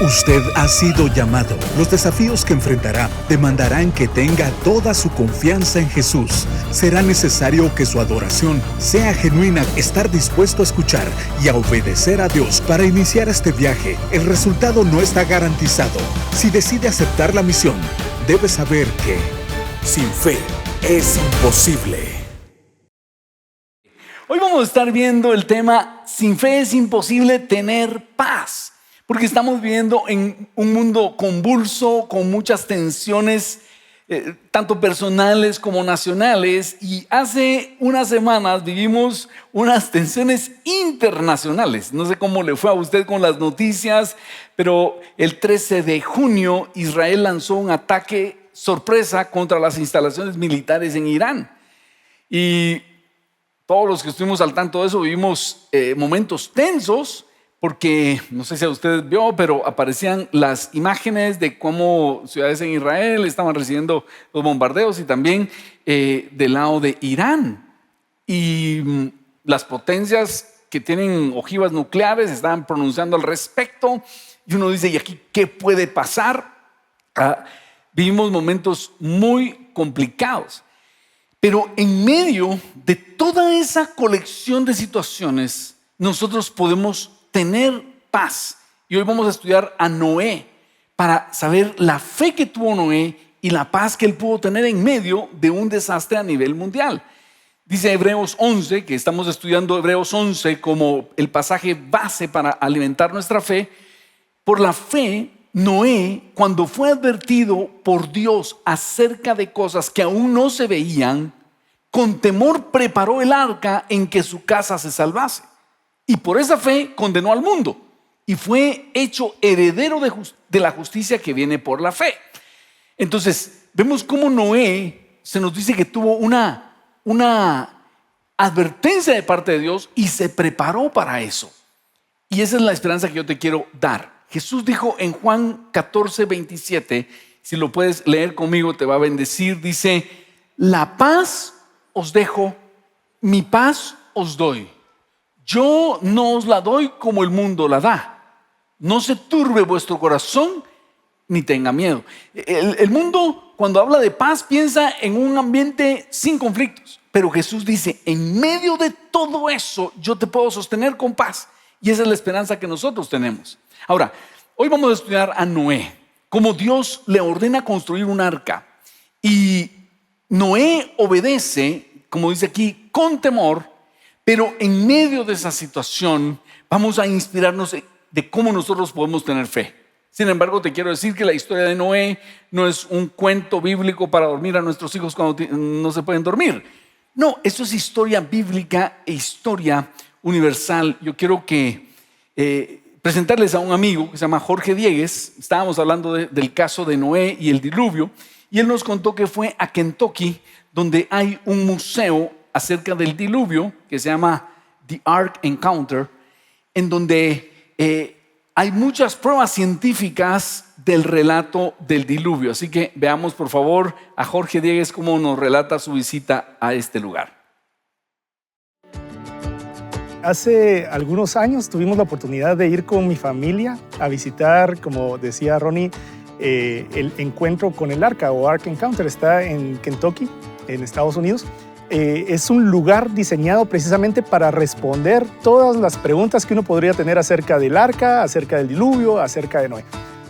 Usted ha sido llamado. Los desafíos que enfrentará demandarán que tenga toda su confianza en Jesús. Será necesario que su adoración sea genuina, estar dispuesto a escuchar y a obedecer a Dios para iniciar este viaje. El resultado no está garantizado. Si decide aceptar la misión, debe saber que sin fe es imposible. Hoy vamos a estar viendo el tema sin fe es imposible tener paz. Porque estamos viviendo en un mundo convulso, con muchas tensiones, tanto personales como nacionales. Y hace unas semanas vivimos unas tensiones internacionales. No sé cómo le fue a usted con las noticias, pero el 13 de junio Israel lanzó un ataque sorpresa contra las instalaciones militares en Irán. Y todos los que estuvimos al tanto de eso vivimos momentos tensos. Porque, no sé si a usted vio, pero aparecían las imágenes de cómo ciudades en Israel estaban recibiendo los bombardeos y también del lado de Irán. Y las potencias que tienen ojivas nucleares estaban pronunciando al respecto. Y uno dice, ¿y aquí qué puede pasar? Vivimos momentos muy complicados. Pero en medio de toda esa colección de situaciones, nosotros podemos tener paz. Y hoy vamos a estudiar a Noé para saber la fe que tuvo Noé y la paz que él pudo tener en medio de un desastre a nivel mundial. Dice Hebreos 11, que estamos estudiando Hebreos 11 como el pasaje base para alimentar nuestra fe. Por la fe, Noé, cuando fue advertido por Dios acerca de cosas que aún no se veían, con temor preparó el arca en que su casa se salvase. Y por esa fe condenó al mundo y fue hecho heredero de la justicia que viene por la fe. Entonces, vemos cómo Noé se nos dice que tuvo una advertencia de parte de Dios y se preparó para eso. Y esa es la esperanza que yo te quiero dar. Jesús dijo en Juan 14, 27, si lo puedes leer conmigo te va a bendecir, dice, la paz os dejo, mi paz os doy. Yo no os la doy como el mundo la da. No se turbe vuestro corazón ni tenga miedo. El mundo, cuando habla de paz, piensa en un ambiente sin conflictos. Pero Jesús dice, en medio de todo eso, yo te puedo sostener con paz. Y esa es la esperanza que nosotros tenemos. Ahora, hoy vamos a estudiar a Noé, cómo Dios le ordena construir un arca. Y Noé obedece, como dice aquí, con temor. Pero en medio de esa situación vamos a inspirarnos de cómo nosotros podemos tener fe. Sin embargo, te quiero decir que la historia de Noé no es un cuento bíblico para dormir a nuestros hijos cuando no se pueden dormir. No, eso es historia bíblica e historia universal. Yo quiero presentarles a un amigo que se llama Jorge Diegues. Estábamos hablando del caso de Noé y el diluvio. Y él nos contó que fue a Kentucky, donde hay un museo acerca del diluvio que se llama The Ark Encounter, en donde hay muchas pruebas científicas del relato del diluvio. Así que veamos por favor a Jorge Diegues cómo nos relata su visita a este lugar. Hace algunos años tuvimos la oportunidad de ir con mi familia a visitar, como decía Ronnie, el encuentro con el Arca o Ark Encounter. Está en Kentucky, en Estados Unidos. Es un lugar diseñado precisamente para responder todas las preguntas que uno podría tener acerca del arca, acerca del diluvio, acerca de Noé.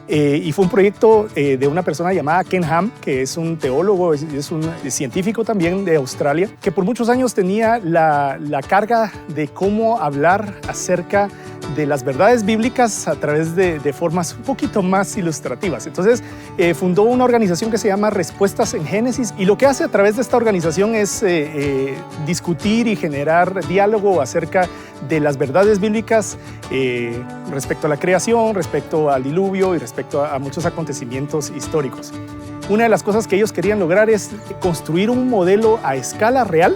Y fue un proyecto de una persona llamada Ken Ham, que es un teólogo, es un científico también de Australia, que por muchos años tenía la carga de cómo hablar acerca de las verdades bíblicas a través de formas un poquito más ilustrativas. Entonces fundó una organización que se llama Respuestas en Génesis, y lo que hace a través de esta organización es discutir y generar diálogo acerca de las verdades bíblicas respecto a la creación, respecto al diluvio y respecto a muchos acontecimientos históricos. Una de las cosas que ellos querían lograr es construir un modelo a escala real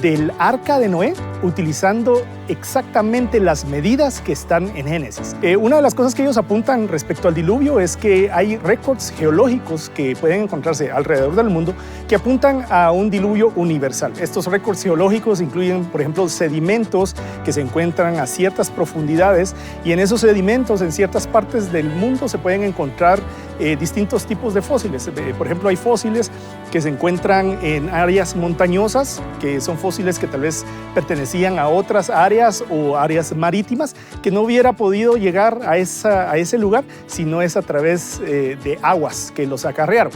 del arca de Noé, utilizando exactamente las medidas que están en Génesis. Una de las cosas que ellos apuntan respecto al diluvio es que hay récords geológicos que pueden encontrarse alrededor del mundo que apuntan a un diluvio universal. Estos récords geológicos incluyen, por ejemplo, sedimentos que se encuentran a ciertas profundidades, y en esos sedimentos, en ciertas partes del mundo, se pueden encontrar distintos tipos de fósiles. Por ejemplo, hay fósiles que se encuentran en áreas montañosas, que son fósiles que tal vez pertenecían a otras áreas o áreas marítimas, que no hubiera podido llegar a ese lugar si no es a través de aguas que los acarrearon.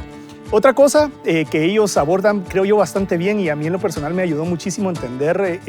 Otra cosa que ellos abordan, creo yo, bastante bien, y a mí en lo personal me ayudó muchísimo a entender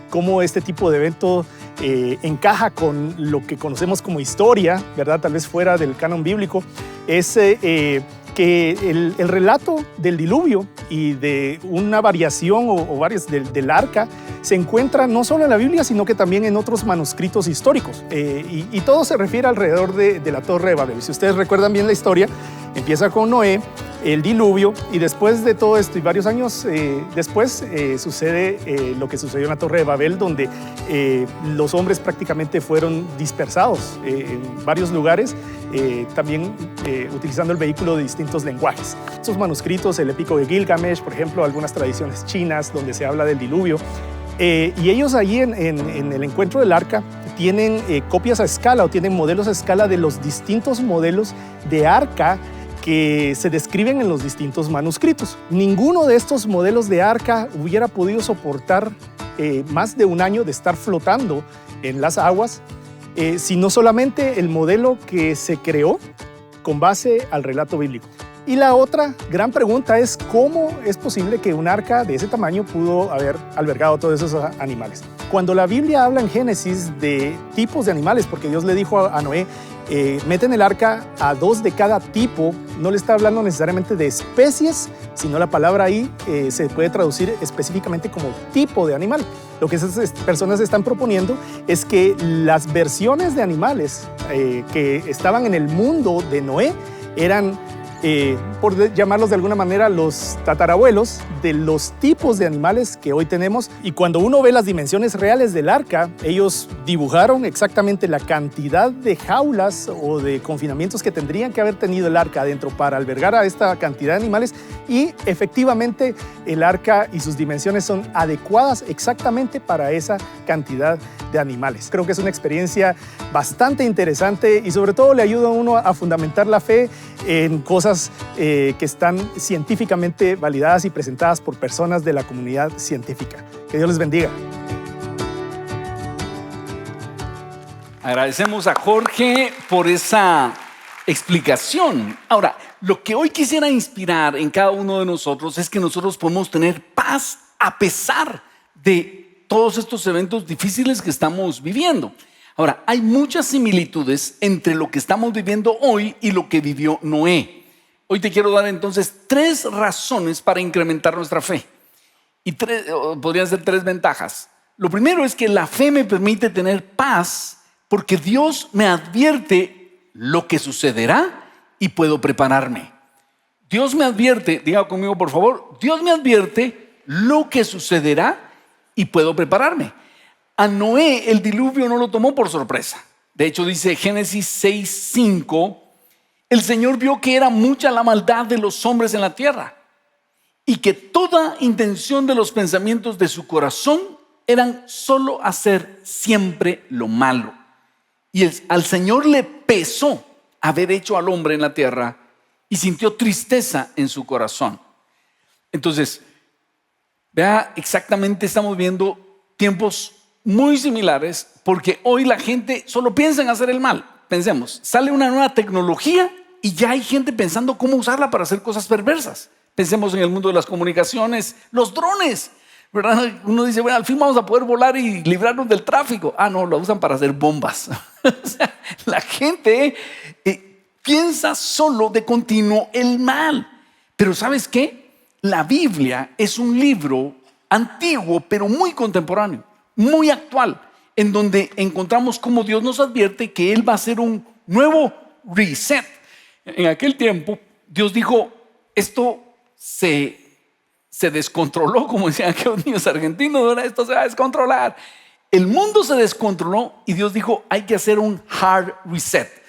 cómo este tipo de evento encaja con lo que conocemos como historia, ¿verdad? Tal vez fuera del canon bíblico, es que el relato del diluvio y de una variación o varias del arca se encuentra no solo en la Biblia, sino que también en otros manuscritos históricos. Y todo se refiere alrededor de la Torre de Babel. Si ustedes recuerdan bien la historia, empieza con Noé, el diluvio, y después de todo esto y varios años después sucede lo que sucedió en la Torre de Babel, donde los hombres prácticamente fueron dispersados en varios lugares, también utilizando el vehículo de distintos lenguajes. Estos manuscritos, el épico de Gilgamesh, por ejemplo, algunas tradiciones chinas donde se habla del diluvio, y ellos allí en el encuentro del arca tienen copias a escala o tienen modelos a escala de los distintos modelos de arca que se describen en los distintos manuscritos. Ninguno de estos modelos de arca hubiera podido soportar más de un año de estar flotando en las aguas, sino solamente el modelo que se creó con base al relato bíblico. Y la otra gran pregunta es cómo es posible que un arca de ese tamaño pudo haber albergado todos esos animales. Cuando la Biblia habla en Génesis de tipos de animales, porque Dios le dijo a Noé, meten el arca a 2 de cada tipo, no le está hablando necesariamente de especies, sino la palabra ahí se puede traducir específicamente como tipo de animal. Lo que esas personas están proponiendo es que las versiones de animales que estaban en el mundo de Noé eran, por llamarlos de alguna manera, los tatarabuelos de los tipos de animales que hoy tenemos. Y cuando uno ve las dimensiones reales del arca, ellos dibujaron exactamente la cantidad de jaulas o de confinamientos que tendrían que haber tenido el arca adentro para albergar a esta cantidad de animales, y efectivamente el arca y sus dimensiones son adecuadas exactamente para esa cantidad de animales. Creo que es una experiencia bastante interesante y sobre todo le ayuda a uno a fundamentar la fe en cosas que están científicamente validadas y presentadas por personas de la comunidad científica. Que Dios les bendiga. Agradecemos a Jorge por esa explicación. Ahora, lo que hoy quisiera inspirar en cada uno de nosotros es que nosotros podemos tener paz a pesar de todos estos eventos difíciles que estamos viviendo. Ahora, hay muchas similitudes entre lo que estamos viviendo hoy y lo que vivió Noé. Hoy te quiero dar entonces 3 razones para incrementar nuestra fe. Y podrían ser 3 ventajas. Lo primero es que la fe me permite tener paz porque Dios me advierte lo que sucederá y puedo prepararme. Dios me advierte, diga conmigo por favor, Dios me advierte lo que sucederá y puedo prepararme. A Noé el diluvio no lo tomó por sorpresa. De hecho dice Génesis 6:5, el Señor vio que era mucha la maldad de los hombres en la tierra y que toda intención de los pensamientos de su corazón eran solo hacer siempre lo malo. Y al Señor le pesó haber hecho al hombre en la tierra y sintió tristeza en su corazón. Entonces, vea, exactamente estamos viendo tiempos muy similares porque hoy la gente solo piensa en hacer el mal. Pensemos, sale una nueva tecnología y ya hay gente pensando cómo usarla para hacer cosas perversas. Pensemos en el mundo de las comunicaciones, los drones, ¿verdad? Uno dice, bueno, al fin vamos a poder volar y librarnos del tráfico. Ah, no, lo usan para hacer bombas. O sea, la gente piensa solo de continuo el mal. Pero ¿sabes qué? La Biblia es un libro antiguo, pero muy contemporáneo, muy actual, en donde encontramos cómo Dios nos advierte que Él va a hacer un nuevo reset. En aquel tiempo, Dios dijo, esto se descontroló, como decían aquellos niños argentinos, ahora esto se va a descontrolar. el mundo se descontroló y Dios dijo, hay que hacer un hard reset.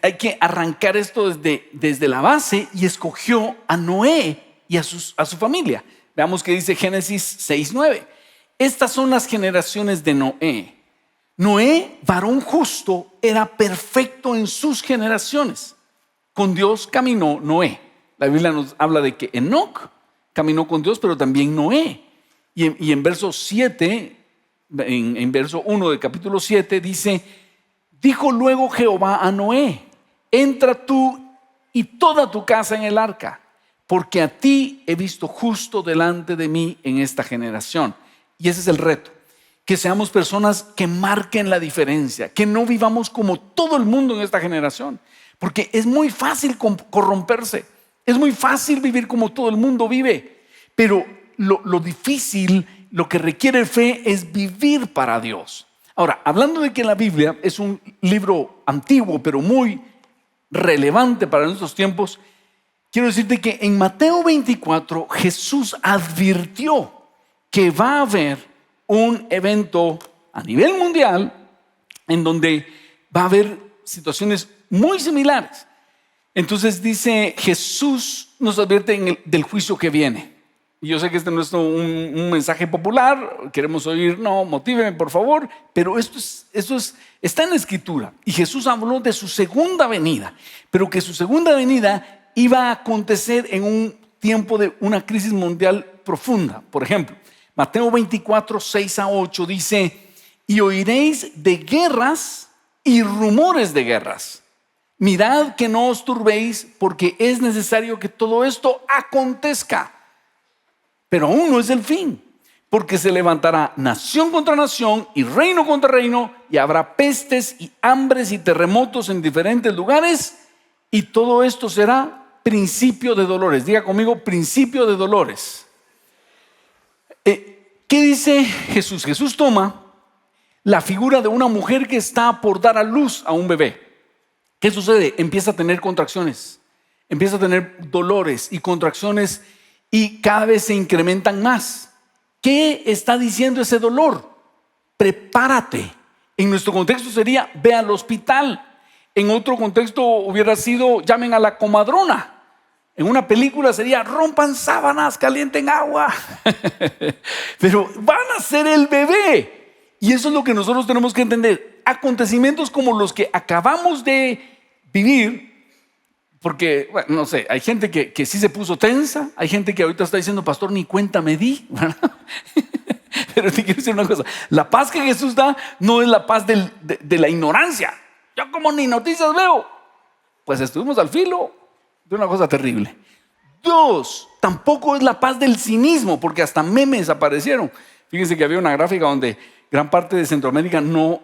Hay que arrancar esto desde la base, y escogió a Noé y a su familia. Veamos qué dice Génesis 6:9. Estas son las generaciones de Noé. Noé, varón justo, era perfecto en sus generaciones. Con Dios caminó Noé. La Biblia nos habla de que Enoc caminó con Dios, pero también Noé. Y en verso 7, en verso 1 del capítulo 7 dice, dijo luego Jehová a Noé, entra tú y toda tu casa en el arca, porque a ti he visto justo delante de mí en esta generación. Y ese es el reto, que seamos personas que marquen la diferencia, que no vivamos como todo el mundo en esta generación, porque es muy fácil corromperse, es muy fácil vivir como todo el mundo vive, pero lo difícil, lo que requiere fe es vivir para Dios. Ahora, hablando de que la Biblia es un libro antiguo, pero muy relevante para nuestros tiempos, quiero decirte que en Mateo 24 Jesús advirtió que va a haber un evento a nivel mundial en donde va a haber situaciones muy similares. Entonces dice, Jesús nos advierte del juicio que viene. Y yo sé que este no es un mensaje popular, queremos oír, no, motíveme por favor, pero esto está en la Escritura. Y Jesús habló de su segunda venida, pero que su segunda venida iba a acontecer en un tiempo de una crisis mundial profunda. Por ejemplo, Mateo 24, 6-8 dice, y oiréis de guerras y rumores de guerras. Mirad que no os turbéis, porque es necesario que todo esto acontezca. Pero aún no es el fin, porque se levantará nación contra nación y reino contra reino, y habrá pestes y hambres y terremotos en diferentes lugares, y todo esto será principio de dolores. Diga conmigo, principio de dolores. ¿Qué dice Jesús? Jesús toma la figura de una mujer que está por dar a luz a un bebé. ¿Qué sucede? Empieza a tener contracciones, empieza a tener dolores y contracciones, y cada vez se incrementan más. ¿Qué está diciendo ese dolor? Prepárate. En nuestro contexto sería, ve al hospital. En otro contexto hubiera sido, llamen a la comadrona. En una película sería, rompan sábanas, calienten agua. Pero van a ser el bebé. Y eso es lo que nosotros tenemos que entender. Acontecimientos como los que acabamos de vivir, porque, bueno, no sé, hay gente que sí se puso tensa, hay gente que ahorita está diciendo, pastor, ni cuenta me di, ¿verdad? Pero te quiero decir una cosa, la paz que Jesús da no es la paz de la ignorancia. Yo como ni noticias veo, pues estuvimos al filo de una cosa terrible. Dos, tampoco es la paz del cinismo, porque hasta memes aparecieron. Fíjense que había una gráfica donde gran parte de Centroamérica no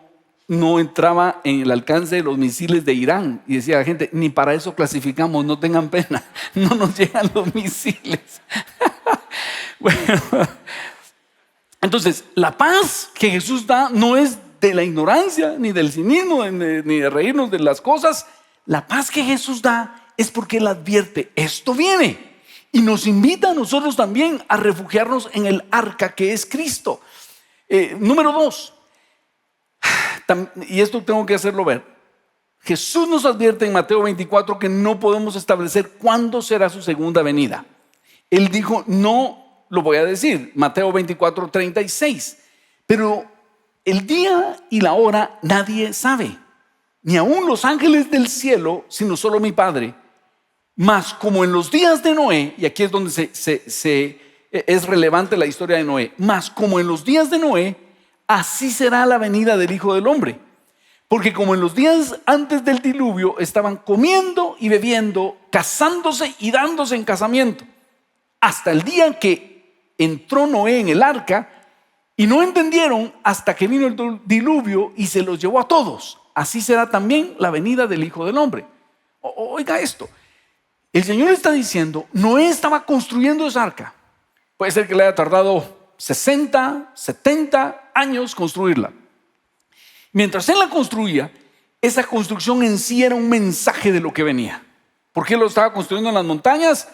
entraba en el alcance de los misiles de Irán, y decía la gente, ni para eso clasificamos, no tengan pena, no nos llegan los misiles. Bueno, entonces la paz que Jesús da no es de la ignorancia, ni del cinismo, ni de reírnos de las cosas. La paz que Jesús da es porque Él advierte, esto viene, y nos invita a nosotros también a refugiarnos en el arca que es Cristo. Número 2, y esto tengo que hacerlo ver, Jesús nos advierte en Mateo 24 que no podemos establecer cuándo será su segunda venida. Él dijo, no lo voy a decir, Mateo 24, 36, pero el día y la hora nadie sabe, ni aun los ángeles del cielo, sino solo mi Padre. Mas como en los días de Noé, y aquí es donde es relevante la historia de Noé, mas como en los días de Noé, así será la venida del Hijo del Hombre. Porque como en los días antes del diluvio estaban comiendo y bebiendo, casándose y dándose en casamiento, hasta el día que entró Noé en el arca, y no entendieron hasta que vino el diluvio y se los llevó a todos. Así será también la venida del Hijo del Hombre. Oiga esto, el Señor está diciendo, Noé estaba construyendo esa arca. Puede ser que le haya tardado 60, 70 años construirla. Mientras él la construía, esa construcción en sí era un mensaje de lo que venía. Porque él lo estaba construyendo en las montañas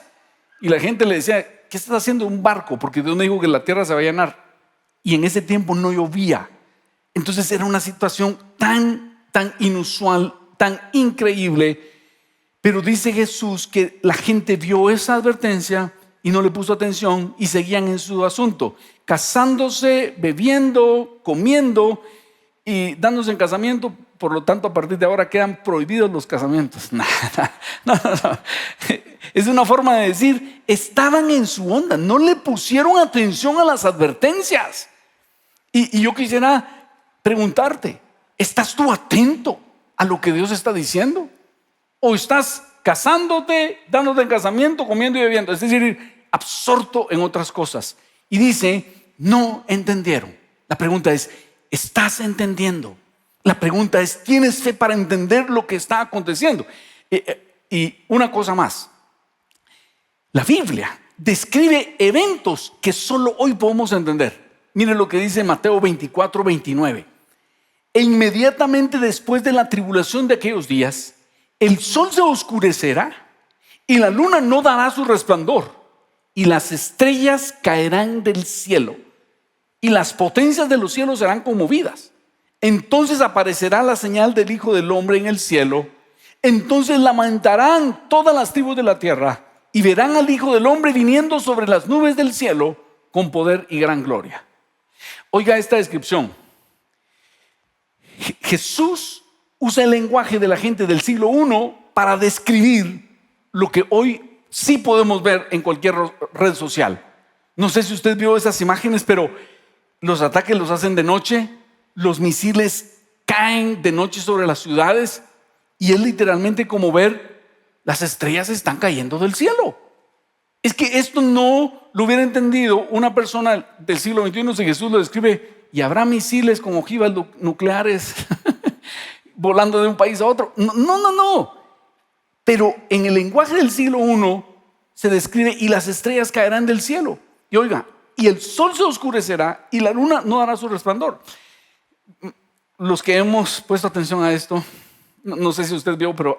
y la gente le decía, ¿qué estás haciendo? Un barco, porque Dios me dijo que la tierra se va a llenar. Y en ese tiempo no llovía. Entonces era una situación tan inusual, tan increíble. Pero dice Jesús que la gente vio esa advertencia y no le puso atención y seguían en su asunto, casándose, bebiendo, comiendo y dándose en casamiento. Por lo tanto, a partir de ahora quedan prohibidos los casamientos. No. Es una forma de decir, estaban en su onda, no le pusieron atención a las advertencias. Y yo quisiera preguntarte, ¿estás tú atento a lo que Dios está diciendo? ¿O estás casándote, dándote en casamiento, comiendo y bebiendo? Es decir, absorto en otras cosas. Y dice, no entendieron. La pregunta es, ¿estás entendiendo? La pregunta es, ¿tienes fe para entender lo que está aconteciendo? Y una cosa más. La Biblia describe eventos que solo hoy podemos entender. Mire lo que dice Mateo 24, 29. E inmediatamente después de la tribulación de aquellos días, el sol se oscurecerá y la luna no dará su resplandor y las estrellas caerán del cielo y las potencias de los cielos serán conmovidas. Entonces aparecerá la señal del Hijo del Hombre en el cielo. Entonces lamentarán todas las tribus de la tierra y verán al Hijo del Hombre viniendo sobre las nubes del cielo con poder y gran gloria. Oiga esta descripción. Jesús usa el lenguaje de la gente del siglo I para describir lo que hoy sí podemos ver en cualquier red social. No sé si usted vio esas imágenes, pero los ataques los hacen de noche, los misiles caen de noche sobre las ciudades y es literalmente como ver las estrellas están cayendo del cielo. Es que esto no lo hubiera entendido una persona del siglo XXI si Jesús lo describe y habrá misiles con ojivas nucleares volando de un país a otro. No. Pero en el lenguaje del siglo I se describe y las estrellas caerán del cielo. Y oiga, y el sol se oscurecerá y la luna no dará su resplandor. Los que hemos puesto atención a esto, no sé si usted vio, pero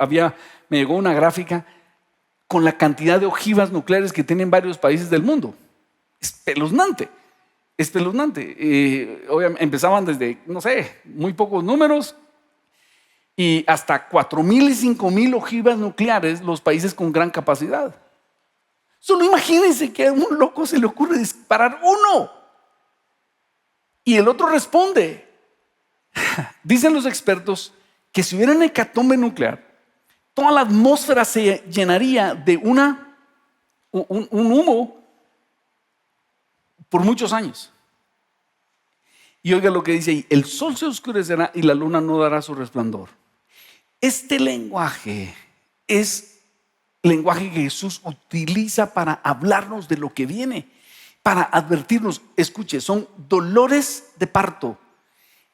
me llegó una gráfica con la cantidad de ojivas nucleares que tienen varios países del mundo. Espeluznante. Obviamente, empezaban desde, no sé, muy pocos números y hasta 4,000 y 5,000 ojivas nucleares los países con gran capacidad. Solo imagínense que a un loco se le ocurre disparar uno y el otro responde. Dicen los expertos que si hubiera una hecatombe nuclear, toda la atmósfera se llenaría de un humo por muchos años. Y oiga lo que dice ahí, el sol se oscurecerá y la luna no dará su resplandor. Este lenguaje es lenguaje que Jesús utiliza para hablarnos de lo que viene, para advertirnos. Escuche, son dolores de parto.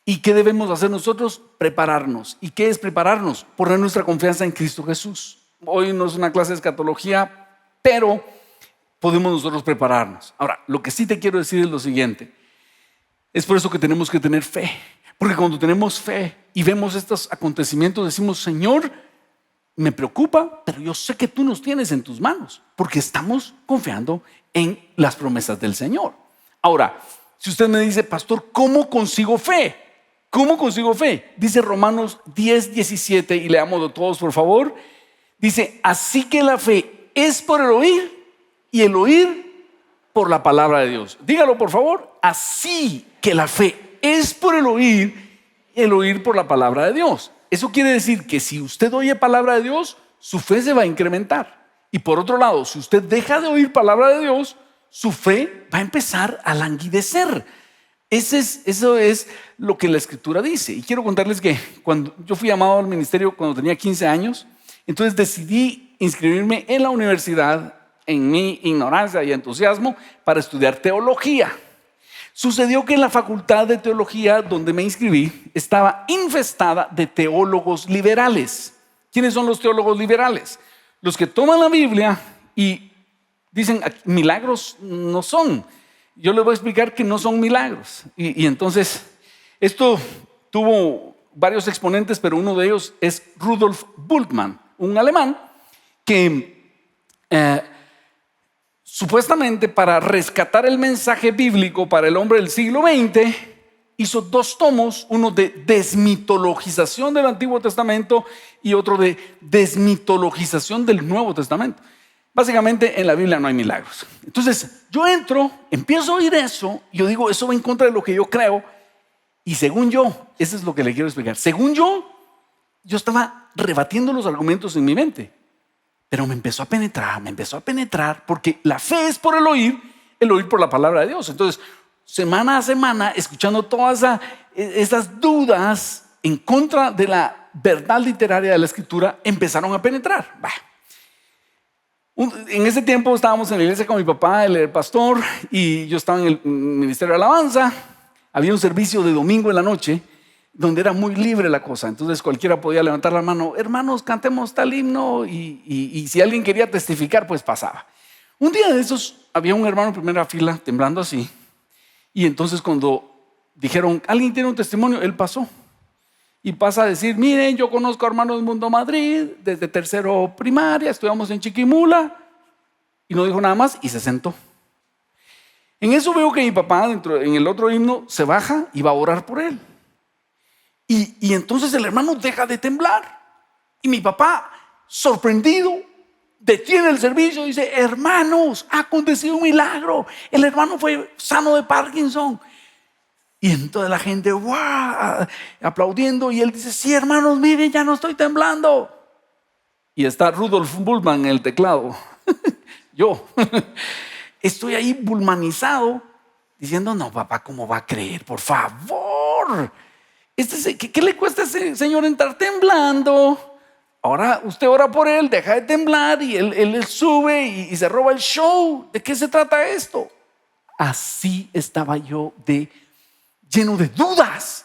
¿Y qué debemos hacer nosotros? Prepararnos. ¿Y qué es prepararnos? Poner nuestra confianza en Cristo Jesús. Hoy no es una clase de escatología, pero podemos nosotros prepararnos. Ahora, lo que sí te quiero decir es lo siguiente. Es por eso que tenemos que tener fe. Porque cuando tenemos fe y vemos estos acontecimientos, decimos, Señor, me preocupa, pero yo sé que tú nos tienes en tus manos, porque estamos confiando en las promesas del Señor. Ahora, si usted me dice, pastor, ¿cómo consigo fe? ¿Cómo consigo fe? Dice Romanos 10:17 y leámoslo todos por favor. Dice, así que la fe es por el oír y el oír por la palabra de Dios. Dígalo por favor, así que la fe es por el oír y el oír por la palabra de Dios. Eso quiere decir que si usted oye palabra de Dios, su fe se va a incrementar. Y por otro lado, si usted deja de oír palabra de Dios, su fe va a empezar a languidecer. Eso es lo que la Escritura dice. Y quiero contarles que cuando yo fui llamado al ministerio cuando tenía 15 años, entonces decidí inscribirme en la universidad en mi ignorancia y entusiasmo para estudiar teología. Sucedió que en la facultad de teología donde me inscribí estaba infestada de teólogos liberales. ¿Quiénes son los teólogos liberales? Los que toman la Biblia y dicen milagros no son. Yo les voy a explicar que no son milagros. Y entonces esto tuvo varios exponentes, pero uno de ellos es Rudolf Bultmann, un alemán que supuestamente para rescatar el mensaje bíblico para el hombre del siglo XX hizo 2 tomos, uno de desmitologización del Antiguo Testamento y otro de desmitologización del Nuevo Testamento. Básicamente en la Biblia no hay milagros. Entonces yo entro, empiezo a oír eso, y yo digo, eso va en contra de lo que yo creo, y según yo, eso es lo que le quiero explicar, según yo estaba rebatiendo los argumentos en mi mente, pero me empezó a penetrar, porque la fe es por el oír por la palabra de Dios. Entonces, semana a semana, escuchando todas esas dudas en contra de la verdad literaria de la Escritura, empezaron a penetrar. En ese tiempo estábamos en la iglesia con mi papá, él era el pastor, y yo estaba en el ministerio de alabanza. Había un servicio de domingo en la noche donde era muy libre la cosa. Entonces cualquiera podía levantar la mano, hermanos, cantemos tal himno, y si alguien quería testificar, pues pasaba. Un día de esos había un hermano en primera fila temblando así, y entonces cuando dijeron, ¿alguien tiene un testimonio?, él pasó y pasa a decir, miren, yo conozco a hermanos Mundo Madrid desde tercero primaria, estudiamos en Chiquimula, y no dijo nada más y se sentó. En eso veo que mi papá en el otro himno se baja y va a orar por él. Y entonces el hermano deja de temblar. Y mi papá, sorprendido, detiene el servicio y dice, hermanos, ha acontecido un milagro. El hermano fue sano de Parkinson. Y entonces la gente, ¡wow!, aplaudiendo. Y él dice, sí, hermanos, miren, ya no estoy temblando. Y está Rudolf Bullman en el teclado. Yo estoy ahí bulmanizado, diciendo, no, papá, ¿cómo va a creer? Por favor. ¿Qué le cuesta a ese señor entrar temblando? Ahora usted ora por él, deja de temblar, y él sube y se roba el show. ¿De qué se trata esto? Así estaba yo lleno de dudas.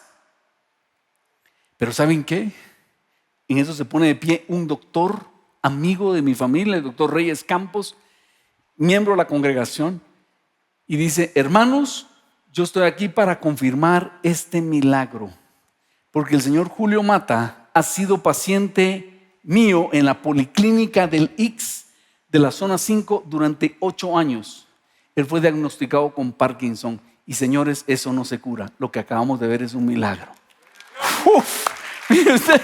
Pero ¿saben qué? En eso se pone de pie un doctor, amigo de mi familia, el doctor Reyes Campos, miembro de la congregación, y dice, hermanos, yo estoy aquí para confirmar este milagro, porque el señor Julio Mata ha sido paciente mío en la policlínica del IX de la zona 5 durante 8 años. Él fue diagnosticado con Parkinson, y señores, eso no se cura. Lo que acabamos de ver es un milagro. Mire usted,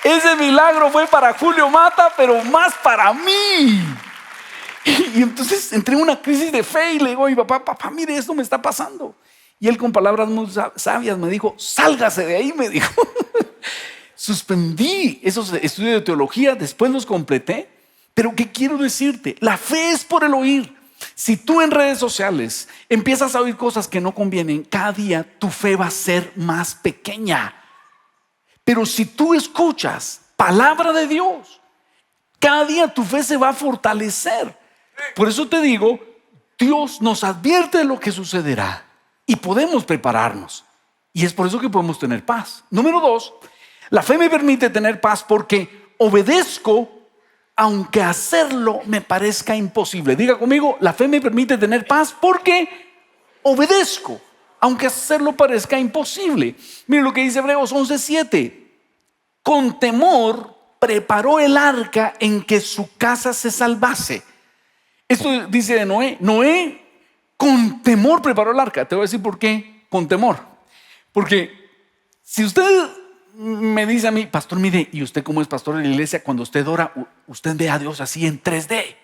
ese milagro fue para Julio Mata, pero más para mí. Y entonces entré en una crisis de fe y le digo a mi papá, papá, mire, esto me está pasando. Y él, con palabras muy sabias, me dijo, sálgase de ahí, me dijo. Suspendí esos estudios de teología, después los completé. Pero ¿qué quiero decirte? La fe es por el oír. Si tú en redes sociales empiezas a oír cosas que no convienen, cada día tu fe va a ser más pequeña. Pero si tú escuchas palabra de Dios, cada día tu fe se va a fortalecer. Por eso te digo, Dios nos advierte de lo que sucederá y podemos prepararnos. Y es por eso que podemos tener paz. Número 2, la fe me permite tener paz porque obedezco aunque hacerlo me parezca imposible. Diga conmigo, la fe me permite tener paz porque obedezco aunque hacerlo parezca imposible. Mire lo que dice Hebreos 11:7. Con temor preparó el arca en que su casa se salvase. Esto dice de Noé. Noé con temor preparó el arca. Te voy a decir por qué con temor. Porque si usted me dice a mí, pastor, mire, y usted como es pastor de la iglesia, cuando usted ora, usted ve a Dios así en 3D.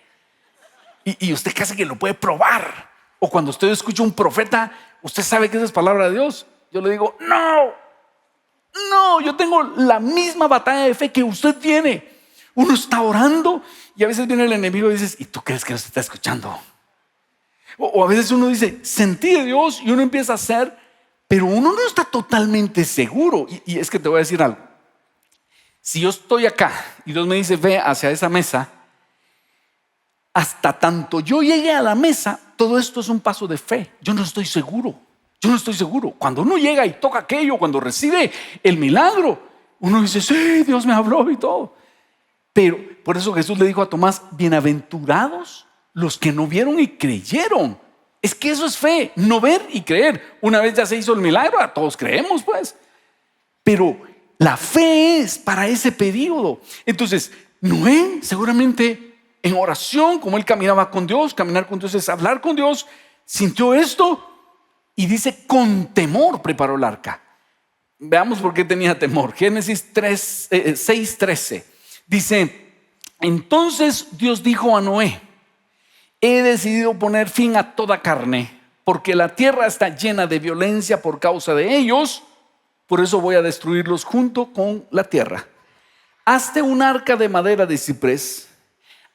Y usted casi que lo puede probar. O cuando usted escucha un profeta, usted sabe que esa es palabra de Dios. Yo le digo, no, yo tengo la misma batalla de fe que usted tiene. Uno está orando y a veces viene el enemigo y dices, ¿y tú crees que no se está escuchando? O a veces uno dice, sentí de Dios, y uno empieza a hacer, pero uno no está totalmente seguro. Y es que te voy a decir algo. Si yo estoy acá y Dios me dice, ve hacia esa mesa, hasta tanto yo llegue a la mesa, todo esto es un paso de fe. Yo no estoy seguro. Cuando uno llega y toca aquello, cuando recibe el milagro, uno dice, sí, Dios me habló y todo. Pero por eso Jesús le dijo a Tomás, bienaventurados los que no vieron y creyeron. Es que eso es fe, no ver y creer. Una vez ya se hizo el milagro, a todos creemos pues. Pero la fe es para ese periodo. Entonces, Noé seguramente en oración, como él caminaba con Dios, caminar con Dios es hablar con Dios, sintió esto Y dice, con temor preparó el arca. Veamos por qué tenía temor. Génesis 6:13. Dice, entonces Dios dijo a Noé, he decidido poner fin a toda carne, porque la tierra está llena de violencia por causa de ellos, por eso voy a destruirlos junto con la tierra. Hazte un arca de madera de ciprés,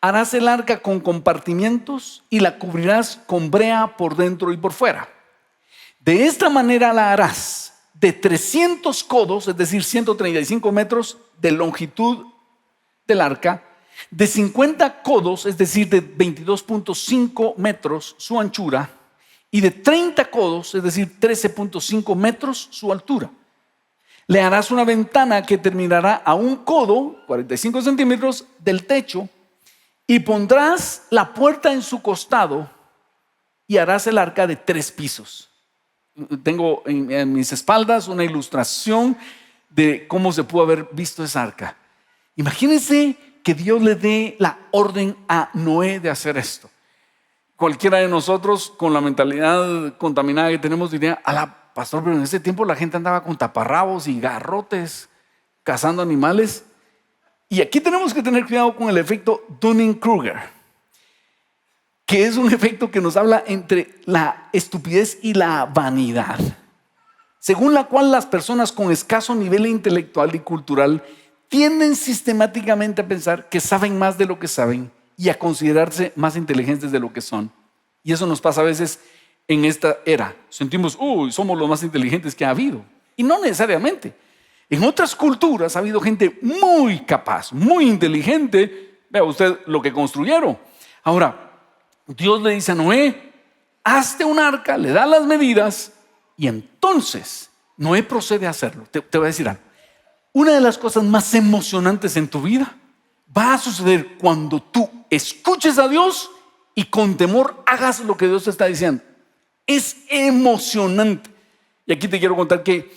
harás el arca con compartimientos y la cubrirás con brea por dentro y por fuera. De esta manera la harás de 300 codos, es decir, 135 metros de longitud del arca, de 50 codos, es decir, de 22.5 metros su anchura, y de 30 codos, es decir, 13.5 metros su altura. Le harás una ventana que terminará a un codo, 45 centímetros, del techo, y pondrás la puerta en su costado y harás el arca de 3 pisos. Tengo en mis espaldas una ilustración de cómo se pudo haber visto esa arca. Imagínense que Dios le dé la orden a Noé de hacer esto. Cualquiera de nosotros con la mentalidad contaminada que tenemos diría, pastor, pero en ese tiempo la gente andaba con taparrabos y garrotes cazando animales. Y aquí tenemos que tener cuidado con el efecto Dunning-Kruger, que es un efecto que nos habla entre la estupidez y la vanidad, según la cual las personas con escaso nivel intelectual y cultural tienden sistemáticamente a pensar que saben más de lo que saben y a considerarse más inteligentes de lo que son. Y eso nos pasa a veces en esta era. Sentimos, somos los más inteligentes que ha habido. Y no necesariamente. En otras culturas ha habido gente muy capaz, muy inteligente. Vea usted lo que construyeron. Ahora, Dios le dice a Noé, hazte un arca, le da las medidas y entonces Noé procede a hacerlo. Te voy a decir algo. Una de las cosas más emocionantes en tu vida va a suceder cuando tú escuches a Dios y con temor hagas lo que Dios te está diciendo. Es emocionante. Y aquí te quiero contar que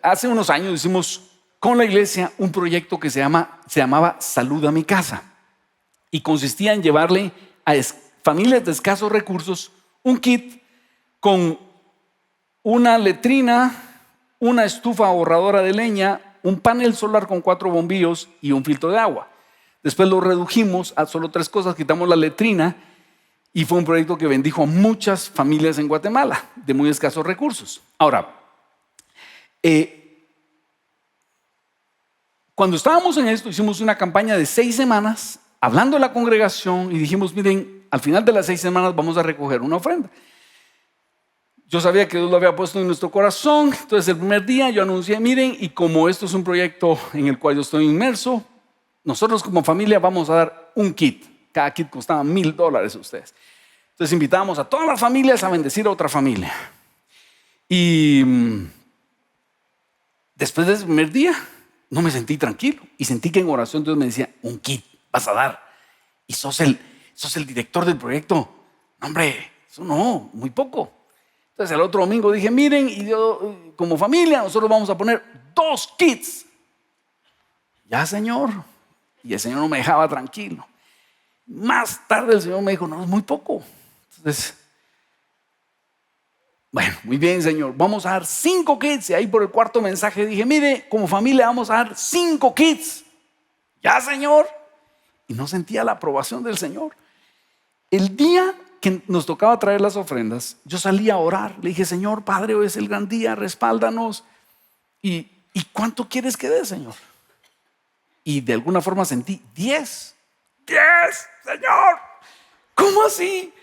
hace unos años hicimos con la iglesia un proyecto que se llamaba Salud a mi casa. Y consistía en llevarle a familias de escasos recursos un kit con una letrina, una estufa ahorradora de leña, un panel solar con 4 bombillos y un filtro de agua. Después lo redujimos a solo 3 cosas, quitamos la letrina y fue un proyecto que bendijo a muchas familias en Guatemala de muy escasos recursos. Ahora, cuando estábamos en esto, hicimos una campaña de 6 semanas hablando de la congregación y dijimos, miren, al final de las 6 semanas vamos a recoger una ofrenda. Yo sabía que Dios lo había puesto en nuestro corazón, entonces el primer día yo anuncié, miren, y como esto es un proyecto en el cual yo estoy inmerso, nosotros como familia vamos a dar un kit. Cada kit costaba $1,000 a ustedes. Entonces invitamos a todas las familias a bendecir a otra familia. Y después de ese primer día, no me sentí tranquilo y sentí que en oración Dios me decía, un kit vas a dar y sos el director del proyecto. No, hombre, eso no, muy poco. Entonces el otro domingo dije, miren, y yo como familia nosotros vamos a poner 2 kits. Ya, Señor. Y el Señor no me dejaba tranquilo. Más tarde el Señor me dijo, no, es muy poco. Entonces, bueno, muy bien, Señor, vamos a dar 5 kits. Y ahí por el cuarto mensaje dije, mire, como familia vamos a dar 5 kits. Ya, Señor. Y no sentía la aprobación del Señor. El día que nos tocaba traer las ofrendas, yo salí a orar. Le dije, Señor, Padre, hoy es el gran día, respáldanos. ¿Y cuánto quieres que dé, Señor? Y de alguna forma sentí 10, Señor. ¿Cómo así?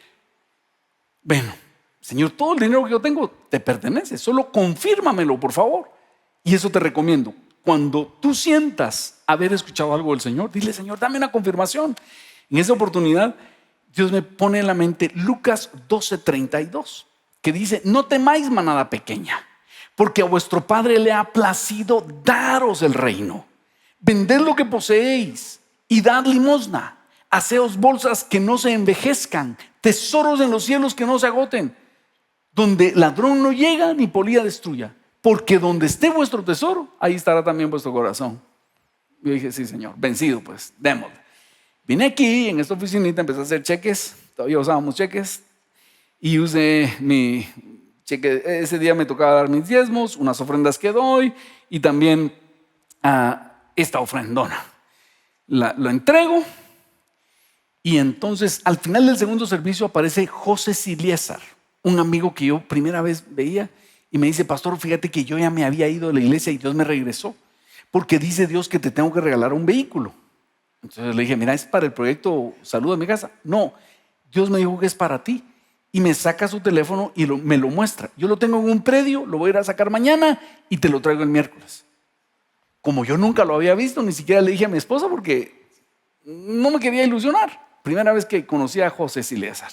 Bueno, Señor, todo el dinero que yo tengo te pertenece. Solo confírmamelo, por favor. Y eso te recomiendo. Cuando tú sientas haber escuchado algo del Señor, dile, Señor, dame una confirmación. En esa oportunidad, Dios me pone en la mente Lucas 12:32, que dice, no temáis, manada pequeña, porque a vuestro Padre le ha placido daros el reino. Vended lo que poseéis y dad limosna. Haceos bolsas que no se envejezcan, tesoros en los cielos que no se agoten, donde ladrón no llega ni polilla destruya. Porque donde esté vuestro tesoro, ahí estará también vuestro corazón. Yo dije, sí, Señor, vencido pues, démosle. Vine aquí en esta oficinita, empecé a hacer cheques, todavía usábamos cheques. y usé mi cheque. Ese día me tocaba dar mis diezmos, unas ofrendas que doy y también esta ofrendona. Lo entrego y entonces al final del segundo servicio aparece José Siliesar, un amigo que yo primera vez veía, y me dice: pastor, fíjate que yo ya me había ido de la iglesia y Dios me regresó porque dice Dios que te tengo que regalar un vehículo. Entonces le dije: mira, ¿es para el proyecto Salud en mi casa? No, Dios me dijo que es para ti. Y me saca su teléfono y me lo muestra. Yo lo tengo en un predio, lo voy a ir a sacar mañana y te lo traigo el miércoles. Como yo nunca lo había visto, ni siquiera le dije a mi esposa porque no me quería ilusionar. Primera vez que conocí a José Siliesar.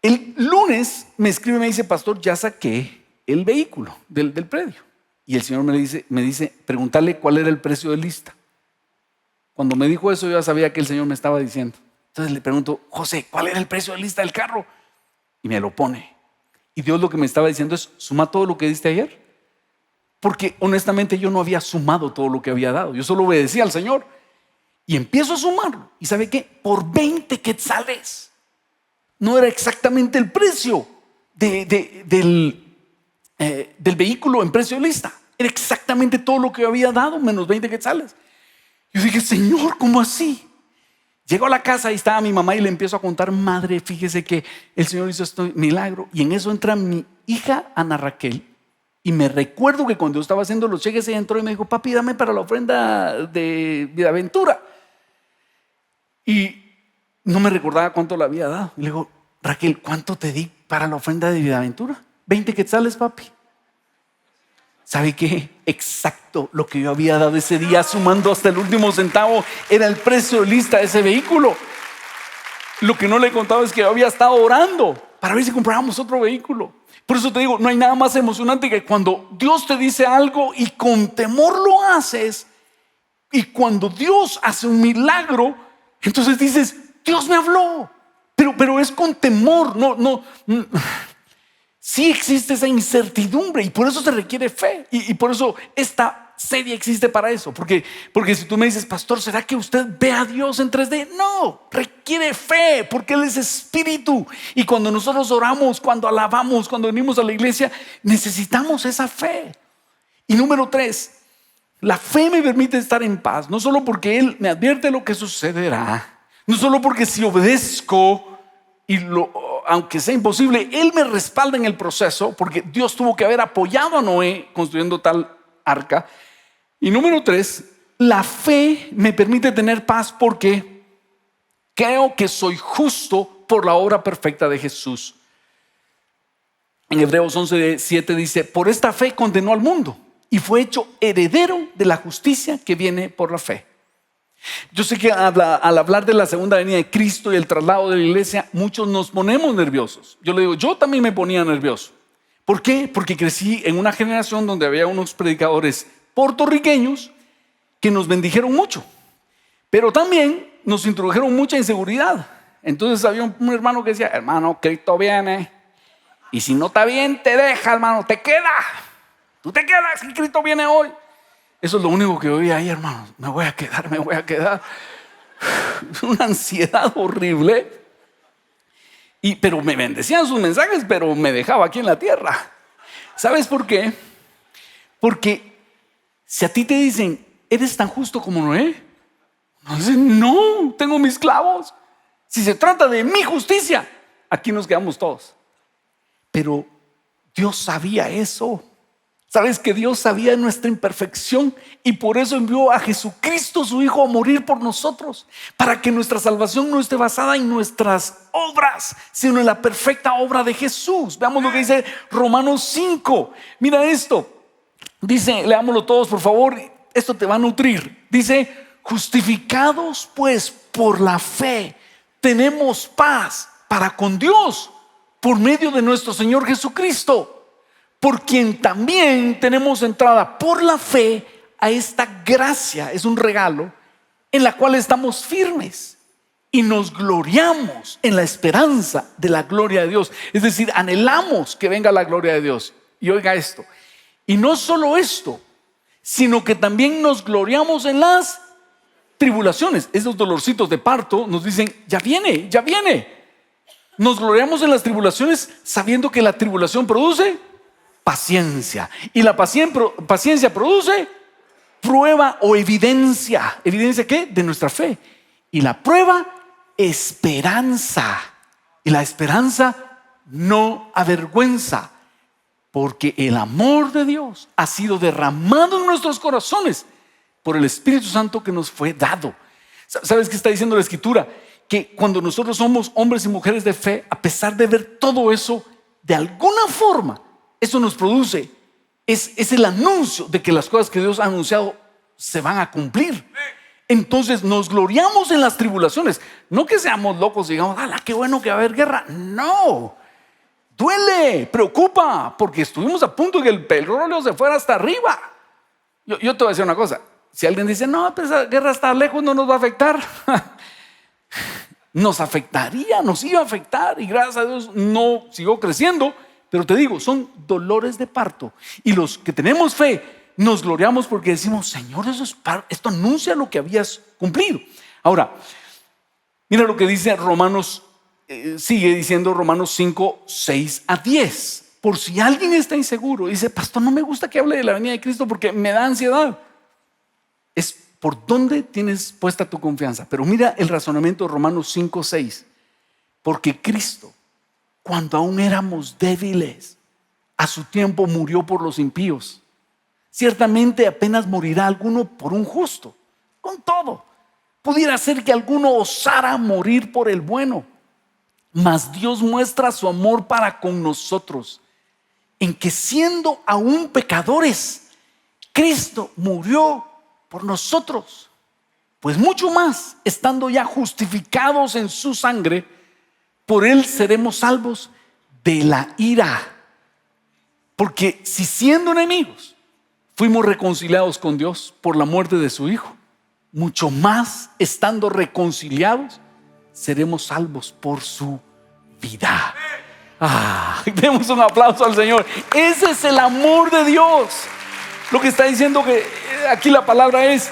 El lunes me escribe y me dice: pastor, ya saqué el vehículo del predio. Y el Señor me dice, pregúntale cuál era el precio de lista. Cuando me dijo eso, yo ya sabía que el Señor me estaba diciendo. Entonces le pregunto: José, ¿cuál era el precio de lista del carro? Y me lo pone. Y Dios lo que me estaba diciendo es: suma todo lo que diste ayer. Porque honestamente yo no había sumado todo lo que había dado. Yo solo obedecía al Señor. Y empiezo a sumarlo. ¿Y sabe qué? Por 20 quetzales. No era exactamente el precio del vehículo en precio de lista. Era exactamente todo lo que yo había dado, menos 20 quetzales. Yo dije: Señor, ¿cómo así? Llego a la casa y estaba mi mamá y le empiezo a contar: madre, fíjese que el Señor hizo este milagro. Y en eso entra mi hija Ana Raquel. Y me recuerdo que cuando yo estaba haciendo los cheques, ella entró y me dijo: papi, dame para la ofrenda de Vidaventura. Y no me recordaba cuánto le había dado. Y le digo: Raquel, ¿cuánto te di para la ofrenda de Vidaventura? 20 quetzales, papi. ¿Sabe qué? Exacto lo que yo había dado ese día, sumando hasta el último centavo, era el precio de lista de ese vehículo. Lo que no le he contado es que yo había estado orando para ver si comprábamos otro vehículo. Por eso te digo, no hay nada más emocionante que cuando Dios te dice algo y con temor lo haces. Y cuando Dios hace un milagro, entonces dices: Dios me habló, pero es con temor. No. Sí existe esa incertidumbre y por eso se requiere fe. Y por eso esta serie existe para eso. Porque si tú me dices: pastor, ¿será que usted ve a Dios en 3D? No, requiere fe porque Él es espíritu. Y cuando nosotros oramos, cuando alabamos, cuando venimos a la iglesia, necesitamos esa fe. Y número 3, la fe me permite estar en paz. No solo porque Él me advierte lo que sucederá, no solo porque si obedezco y aunque sea imposible, Él me respalda en el proceso, porque Dios tuvo que haber apoyado a Noé construyendo tal arca. Y número 3, la fe me permite tener paz porque creo que soy justo por la obra perfecta de Jesús. En Hebreos 11:7 dice: por esta fe condenó al mundo y fue hecho heredero de la justicia que viene por la fe. Yo sé que al hablar de la segunda venida de Cristo y el traslado de la iglesia, muchos nos ponemos nerviosos. Yo le digo: yo también me ponía nervioso. ¿Por qué? Porque crecí en una generación donde había unos predicadores puertorriqueños que nos bendijeron mucho, pero también nos introdujeron mucha inseguridad. Entonces había un hermano que decía: hermano, Cristo viene, y si no está bien, te deja, hermano, te queda. Tú te quedas, que Cristo viene hoy. Eso es lo único que oía ahí, hermano. Me voy a quedar. Una ansiedad horrible. Pero me bendecían sus mensajes, pero me dejaba aquí en la tierra. ¿Sabes por qué? Porque si a ti te dicen: ¿eres tan justo como Noé? No, tengo mis clavos. Si se trata de mi justicia, aquí nos quedamos todos. Pero Dios sabía eso. ¿Sabes que Dios sabía nuestra imperfección y por eso envió a Jesucristo, su Hijo, a morir por nosotros? Para que nuestra salvación no esté basada en nuestras obras, sino en la perfecta obra de Jesús. Veamos lo que dice Romanos 5. Mira esto. Dice, leámoslo todos por favor, esto te va a nutrir. Dice: justificados pues por la fe, tenemos paz para con Dios por medio de nuestro Señor Jesucristo, por quien también tenemos entrada por la fe a esta gracia. Es un regalo en la cual estamos firmes y nos gloriamos en la esperanza de la gloria de Dios. Es decir, anhelamos que venga la gloria de Dios. Y oiga esto, y no solo esto, sino que también nos gloriamos en las tribulaciones. Esos dolorcitos de parto nos dicen: ya viene. Nos gloriamos en las tribulaciones sabiendo que la tribulación produce paciencia. Y la paciencia produce prueba o evidencia. ¿Evidencia qué? De nuestra fe. Y la prueba, esperanza. Y la esperanza no avergüenza, porque el amor de Dios ha sido derramado en nuestros corazones por el Espíritu Santo que nos fue dado. ¿Sabes qué está diciendo la Escritura? Que cuando nosotros somos hombres y mujeres de fe, a pesar de ver todo eso, de alguna forma, eso nos produce, es el anuncio de que las cosas que Dios ha anunciado se van a cumplir. Entonces nos gloriamos en las tribulaciones. No que seamos locos y digamos, ¡ala, qué bueno que va a haber guerra! No, duele, preocupa, porque estuvimos a punto de que el petróleo se fuera hasta arriba. Yo te voy a decir una cosa. Si alguien dice, no, pues esa guerra está lejos, no nos va a afectar. Nos afectaría, nos iba a afectar, y gracias a Dios no siguió creciendo. Pero te digo, son dolores de parto. Y los que tenemos fe nos gloriamos porque decimos, Señor, esto anuncia lo que habías cumplido. Ahora, mira lo que dice Romanos, sigue diciendo Romanos 5, 6 a 10. Por si alguien está inseguro, dice, pastor, no me gusta que hable de la venida de Cristo porque me da ansiedad. Es por dónde tienes puesta tu confianza. Pero mira el razonamiento de Romanos 5, 6. Porque Cristo, cuando aún éramos débiles, a su tiempo murió por los impíos. Ciertamente apenas morirá alguno por un justo. Con todo, pudiera ser que alguno osara morir por el bueno. Mas Dios muestra su amor para con nosotros, en que siendo aún pecadores, Cristo murió por nosotros. Pues mucho más, estando ya justificados en su sangre, por él seremos salvos de la ira. Porque si siendo enemigos fuimos reconciliados con Dios por la muerte de su Hijo, mucho más estando reconciliados seremos salvos por su vida. Demos un aplauso al Señor. Ese es el amor de Dios. Lo que está diciendo que aquí la palabra es,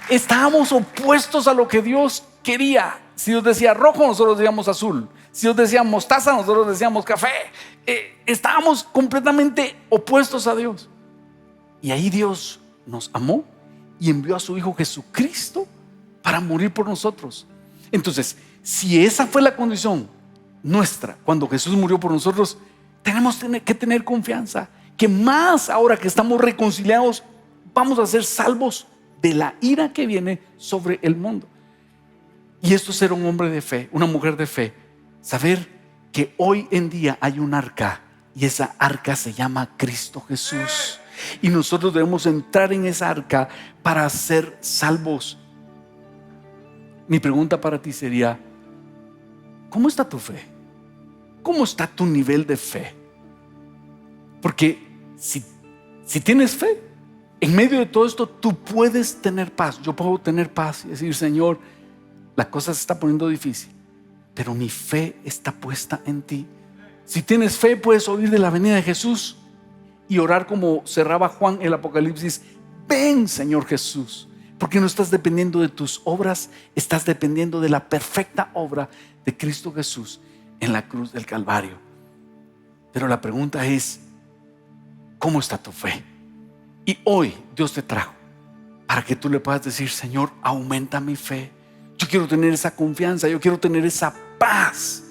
estábamos opuestos a lo que Dios quería. Si Dios decía rojo, nosotros decíamos azul. Si Dios decía mostaza, nosotros decíamos café. Estábamos completamente opuestos a Dios. Y ahí Dios nos amó y envió a su Hijo Jesucristo para morir por nosotros. Entonces, si esa fue la condición nuestra cuando Jesús murió por nosotros, tenemos que tener confianza que más ahora que estamos reconciliados, vamos a ser salvos de la ira que viene sobre el mundo. Y esto es ser un hombre de fe, una mujer de fe. Saber que hoy en día hay un arca y esa arca se llama Cristo Jesús. Y nosotros debemos entrar en esa arca para ser salvos. Mi pregunta para ti sería, ¿cómo está tu fe? ¿Cómo está tu nivel de fe? Porque si tienes fe, en medio de todo esto tú puedes tener paz. Yo puedo tener paz y decir, Señor, la cosa se está poniendo difícil, pero mi fe está puesta en ti. Si tienes fe, puedes oír de la venida de Jesús y orar como cerraba Juan el Apocalipsis: ven, Señor Jesús. Porque no estás dependiendo de tus obras, estás dependiendo de la perfecta obra de Cristo Jesús en la cruz del Calvario. Pero la pregunta es, ¿cómo está tu fe? Y hoy Dios te trajo para que tú le puedas decir, Señor, aumenta mi fe. Yo quiero tener esa confianza, yo quiero tener esa paz.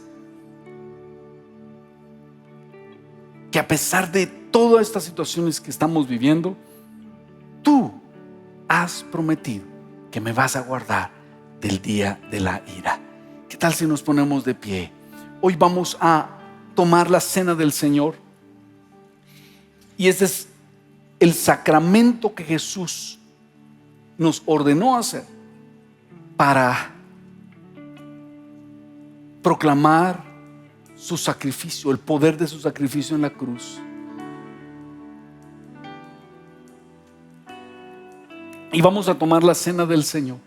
Que a pesar de todas estas situaciones que estamos viviendo, tú has prometido que me vas a guardar del día de la ira. ¿Qué tal si nos ponemos de pie? Hoy vamos a tomar la cena del Señor. Y ese es el sacramento que Jesús nos ordenó hacer para proclamar su sacrificio, el poder de su sacrificio en la cruz. Y vamos a tomar la cena del Señor,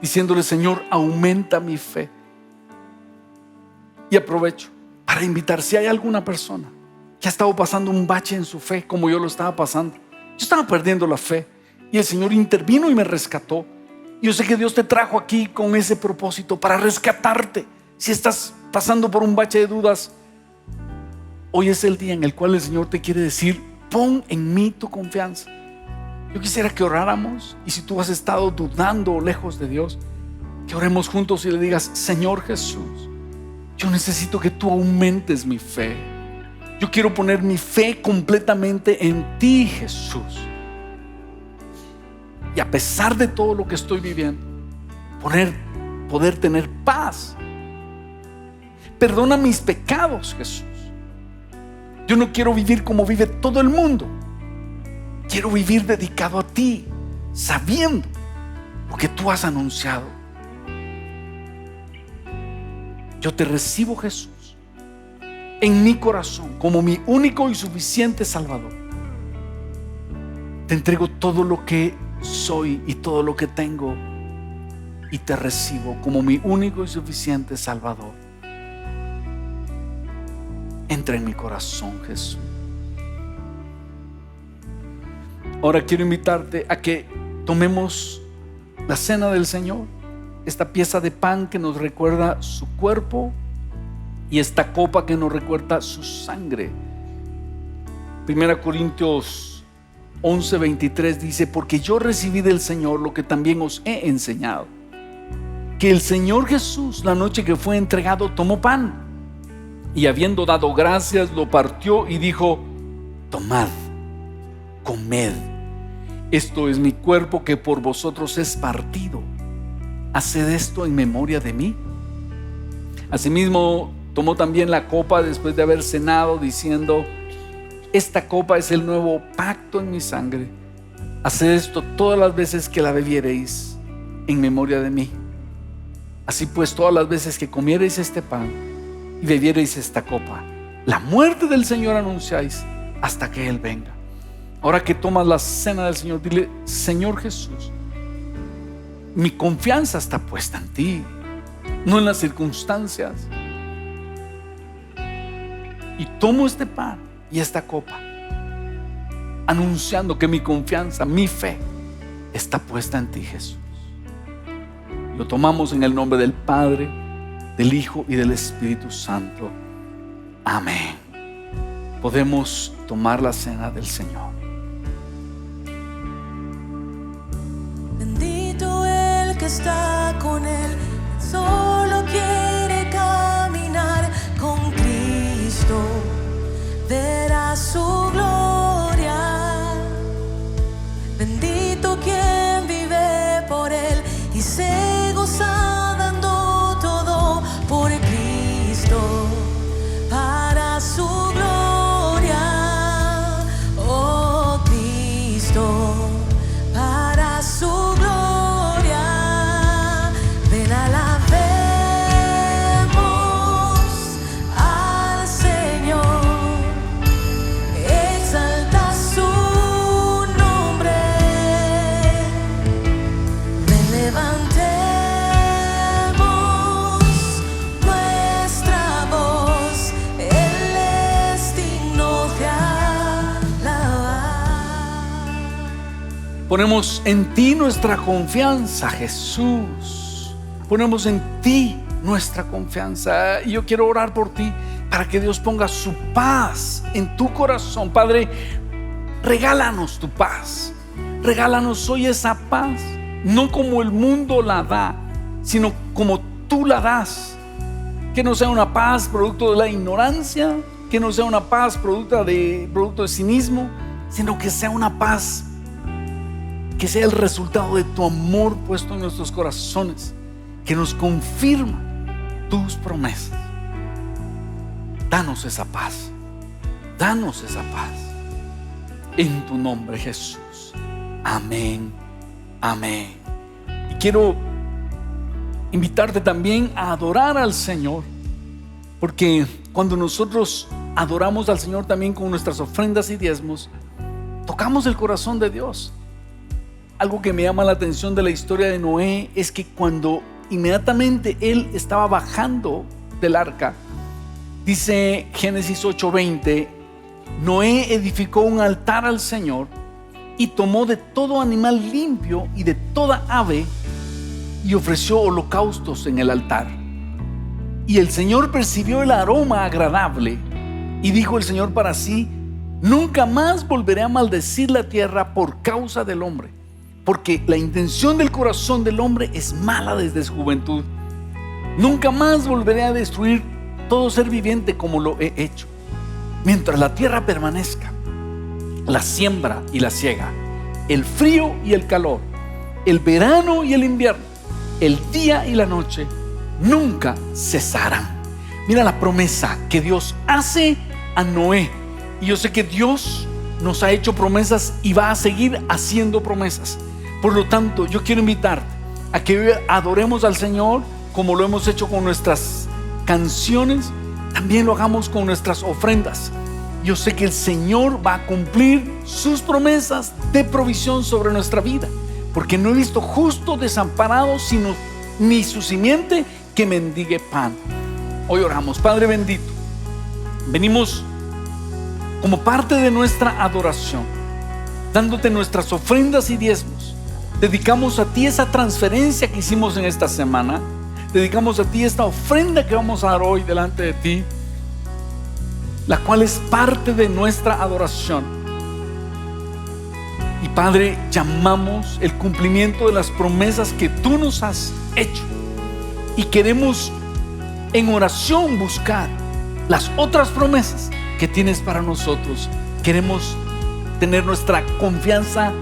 diciéndole, Señor, aumenta mi fe. Y aprovecho para invitar, si hay alguna persona que ha estado pasando un bache en su fe, como yo lo estaba pasando. Yo estaba perdiendo la fe y el Señor intervino y me rescató. Yo sé que Dios te trajo aquí con ese propósito, para rescatarte. Si estás pasando por un bache de dudas, hoy es el día en el cual el Señor te quiere decir: pon en mí tu confianza. Yo quisiera que oráramos, y si tú has estado dudando o lejos de Dios, que oremos juntos y le digas: Señor Jesús, yo necesito que tú aumentes mi fe. Yo quiero poner mi fe completamente en ti, Jesús. Y a pesar de todo lo que estoy viviendo, poder tener paz. Perdona mis pecados, Jesús. Yo no quiero vivir como vive todo el mundo. Quiero vivir dedicado a ti, sabiendo lo que tú has anunciado. Yo te recibo, Jesús, en mi corazón como mi único y suficiente Salvador. Te entrego todo lo que soy y todo lo que tengo, y te recibo como mi único y suficiente Salvador. Entra en mi corazón, Jesús. Ahora quiero invitarte a que tomemos la cena del Señor, esta pieza de pan que nos recuerda su cuerpo y esta copa que nos recuerda su sangre. 1 Corintios 11:23 dice: porque yo recibí del Señor lo que también os he enseñado, que el Señor Jesús, la noche que fue entregado, tomó pan y, habiendo dado gracias, lo partió y dijo: tomad, comed, esto es mi cuerpo que por vosotros es partido. Haced esto en memoria de mí. Asimismo, tomó también la copa después de haber cenado, diciendo: esta copa es el nuevo pacto en mi sangre. Haced esto todas las veces que la bebiereis en memoria de mí. Así pues, todas las veces que comiereis este pan y bebiereis esta copa, la muerte del Señor anunciáis hasta que Él venga. Ahora que tomas la cena del Señor, dile: Señor Jesús, mi confianza está puesta en ti, no en las circunstancias. Y tomo este pan y esta copa, anunciando que mi confianza, mi fe, está puesta en ti, Jesús. Lo tomamos en el nombre del Padre, del Hijo y del Espíritu Santo. Amén. Podemos tomar la cena del Señor. Bendito el que está con Él, solo quiere caminar con Cristo, verá su gloria. Bendito quien vive por Él y se goza dando todo por Cristo, para su gloria. Oh Cristo, para su gloria. Ven, alabemos al Señor, exalta su nombre. Ven, levantemos nuestra voz, Él es digno de alabar. Ponemos en ti nuestra confianza, Jesús. Ponemos en ti nuestra confianza. Y yo quiero orar por ti para que Dios ponga su paz en tu corazón. Padre, regálanos tu paz. Regálanos hoy esa paz, no como el mundo la da, sino como tú la das. Que no sea una paz producto de la ignorancia, que no sea una paz producto de cinismo, sino que sea una paz que sea el resultado de tu amor puesto en nuestros corazones, que nos confirma tus promesas. Danos esa paz, danos esa paz. En tu nombre, Jesús. Amén, amén. Y quiero invitarte también a adorar al Señor, porque cuando nosotros adoramos al Señor también con nuestras ofrendas y diezmos, tocamos el corazón de Dios. Algo que me llama la atención de la historia de Noé es que cuando inmediatamente él estaba bajando del arca, dice Génesis 8:20, Noé edificó un altar al Señor y tomó de todo animal limpio y de toda ave y ofreció holocaustos en el altar. Y el Señor percibió el aroma agradable y dijo el Señor para sí: nunca más volveré a maldecir la tierra por causa del hombre, porque la intención del corazón del hombre es mala desde su juventud. Nunca más volveré a destruir todo ser viviente como lo he hecho. Mientras la tierra permanezca, la siembra y la siega, el frío y el calor, el verano y el invierno, el día y la noche, nunca cesarán. Mira la promesa que Dios hace a Noé. Y yo sé que Dios nos ha hecho promesas y va a seguir haciendo promesas. Por lo tanto, yo quiero invitarte a que hoy adoremos al Señor como lo hemos hecho con nuestras canciones. También lo hagamos con nuestras ofrendas. Yo sé que el Señor va a cumplir sus promesas de provisión sobre nuestra vida, porque no he visto justo desamparado, sino ni su simiente que mendigue pan. Hoy oramos. Padre bendito, venimos como parte de nuestra adoración, dándote nuestras ofrendas y diezmos. Dedicamos a ti esa transferencia que hicimos en esta semana. Dedicamos a ti esta ofrenda que vamos a dar hoy delante de ti, la cual es parte de nuestra adoración. Y Padre, llamamos el cumplimiento de las promesas que tú nos has hecho. Y queremos en oración buscar las otras promesas que tienes para nosotros. Queremos tener nuestra confianza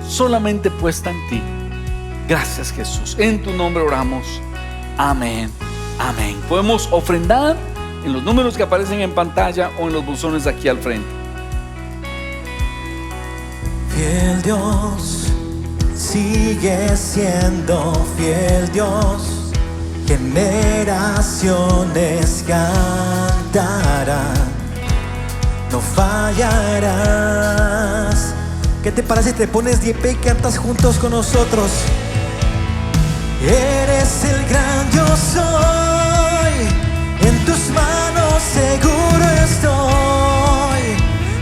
solamente puesta en ti. Gracias, Jesús. En tu nombre oramos. Amén. Amén. Podemos ofrendar en los números que aparecen en pantalla o en los buzones aquí al frente. Fiel Dios, sigue siendo fiel Dios. Generaciones cantarán, no fallarás. ¿Qué te parece si te pones de pie y cantas juntos con nosotros? Eres el gran yo soy, en tus manos seguro estoy.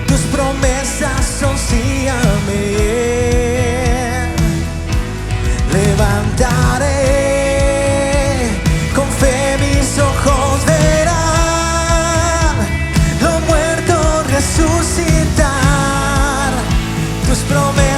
Tus promesas son sí, amén. Levantaré con fe, mis ojos verán lo muerto resucitar. Tus promesas